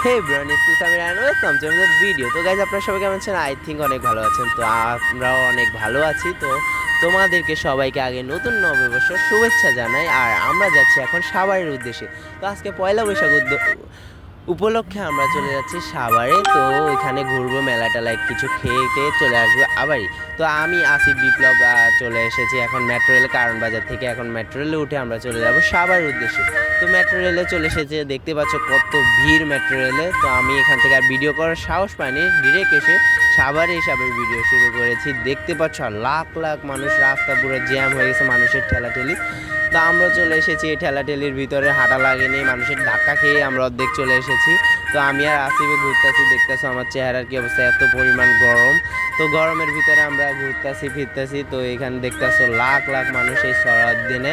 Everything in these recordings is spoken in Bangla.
Hey bro, it's Samir and welcome to another video. তো গাইজ, আপনারা সবাই কেমন আছেন? আই থিঙ্ক অনেক ভালো আছেন। তো আমরাও অনেক ভালো আছি। তো তোমাদেরকে সবাইকে আগে নতুন নববর্ষের শুভেচ্ছা জানাই। আর আমরা যাচ্ছি এখন সাভারের উদ্দেশ্যে। তো আজকে পয়লা বৈশাখ উপলক্ষে আমরা চলে যাচ্ছি সাভারে। তো এখানে ঘুরবো, মেলা টেলায় কিছু খেয়ে টেয়ে চলে আসবো আবারই। তো আমি আসিফ বিপ্লব চলে এসেছি এখন মেট্রো রেলে কারণ বাজার থেকে। এখন মেট্রো রেলে উঠে আমরা চলে যাবো সাভারের উদ্দেশ্যে। তো মেট্রো রেলে চলে এসেছে, দেখতে পাচ্ছ কত ভিড় মেট্রো রেলে। তো আমি এখান থেকে আর ভিডিও করার সাহস পাইনি, ডিরেক্ট এসে সাভারে এসে আবার ভিডিও শুরু করেছি। দেখতে পাচ্ছ লাখ লাখ মানুষ, রাস্তা পুরো জ্যাম হয়ে গেছে মানুষের ঠেলাঠেলি। তো আমরা চলে এসেছি এই ঠেলাঠেলির ভিতরে, হাঁটা লাগেনি, মানুষের ধাক্কা খেয়ে আমরা অর্ধেক চলে এসেছি। তো আমি আর আসিফে ঘুরতেছি, দেখতেছো আমার চেহারার কি অবস্থা, এত পরিমাণ গরম। তো গরমের ভিতরে আমরা ঘুরতেছি ফিরতেছি। তো এখানে দেখতেছো লাখ লাখ মানুষ এই সরাউদ্দিনে।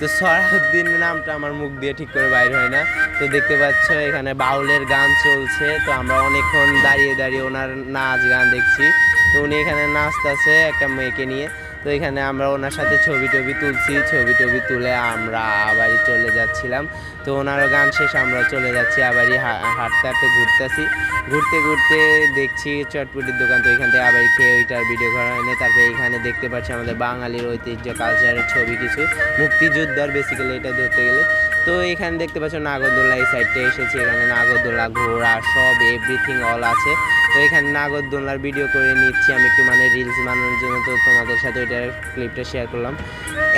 তো সরাউদ্দিন নামটা আমার মুখ দিয়ে ঠিক করে বাইর হয় না। তো দেখতে পাচ্ছ এখানে বাউলের গান চলছে। তো আমরা অনেকক্ষণ দাঁড়িয়ে দাঁড়িয়ে ওনার নাচ গান দেখছি। তো উনি এখানে নাচতেছে একটা মেয়েকে নিয়ে। তো এখানে আমরা ওনার সাথে ছবি টবি তুলছি, ছবি টবি তুলে আমরা আবারই চলে যাচ্ছিলাম। তো ওনারও গান শেষ, আমরা চলে যাচ্ছি আবারই হাঁটতে হাঁটতে ঘুরতেছি। ঘুরতে ঘুরতে দেখছি চটপটির দোকান। তো এখান থেকে আবার খেয়ে ওইটার ভিডিও করা হয়নি। তারপরে এখানে দেখতে পাচ্ছি আমাদের বাঙালির ঐতিহ্য কালচারের ছবি কিছু, মুক্তিযোদ্ধার বেসিক্যালি এটা ধরতে গেলে। তো এখানে দেখতে পাচ্ছ নাগরদোল্লা, এই সাইডটা এসেছি। এখানে নাগরদোল্লা, ঘোড়া, সব এভরিথিং অল আছে। তো এখানে নাগরদোল্লার ভিডিও করে নিচ্ছি আমি একটু, মানে রিলস বানানোর জন্য। তো তোমাদের সাথে ওইটার ক্লিপটা শেয়ার করলাম।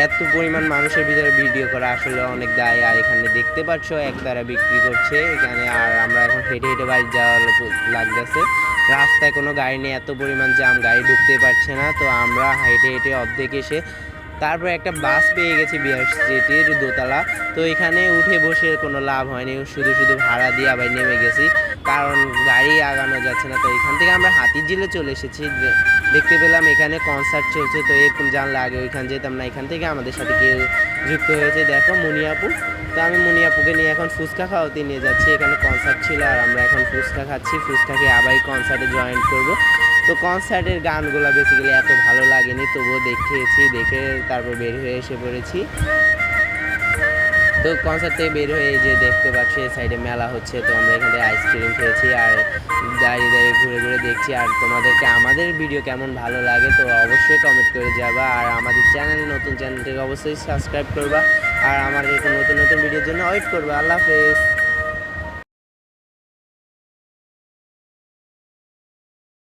এত পরিমাণ মানুষের ভিতরে ভিডিও করা আসলে অনেক দায়। আর এখানে দেখতে পাচ্ছ এক দ্বারা বিক্রি করছে এখানে। আর আমরা এখন হেঁটে হেঁটে বাড়ি যাওয়া লাগতেছে। রাস্তায় কোনো গাড়ি নেই, এত পরিমাণ জাম, গাড়ি ঢুকতে পারছে না। তো আমরা হেঁটে হেঁটে অর্ধেক এসে তারপর একটা বাস পেয়ে গেছি বিহার স্ট্রিটের দোতলা। তো এখানে উঠে বসে কোনো লাভ হয়নি, শুধু শুধু ভাড়া দিয়ে আবার নেমে গেছি, কারণ গাড়ি আগানো যাচ্ছে না। তো এখান থেকে আমরা হাতিঝিলে চলে এসেছি। দেখতে পেলাম এখানে কনসার্ট চলছে। তো এরকম জানলে আগে ওইখানে যেতাম না। এখান থেকে আমাদের সাথে কেউ যুক্ত হয়েছে, দেখো মুনিয়াপু। তো আমি মুনিয়াপুকে নিয়ে এখন ফুচকা খাওয়াতে নিয়ে যাচ্ছি। এখানে কনসার্ট ছিল আর আমরা এখন ফুচকা খাচ্ছি। ফুচকা খেয়ে আবার কনসার্টে জয়েন করবো। তো কনসার্টের গানগুলো বেসিক্যালি এত ভালো লাগেনি, তবুও দেখেছি, দেখে তারপর বের হয়ে এসে পড়েছি। তো কনসার্ট থেকে বের হয়ে যে দেখতে পাচ্ছি এই সাইডে মেলা হচ্ছে। তো আমরা এখান থেকে আইসক্রিম খেয়েছি আর দাঁড়িয়ে দাঁড়িয়ে ঘুরে ঘুরে দেখছি। আর তোমাদেরকে আমাদের ভিডিও কেমন ভালো লাগে তো অবশ্যই কমেন্ট করে যাবা। আর আমাদের চ্যানেলে নতুন চ্যানেলটিকে অবশ্যই সাবস্ক্রাইব করবা। আর আমার এরকম নতুন নতুন ভিডিওর জন্য ওয়েট করবা। আল্লাহ হাফেজ।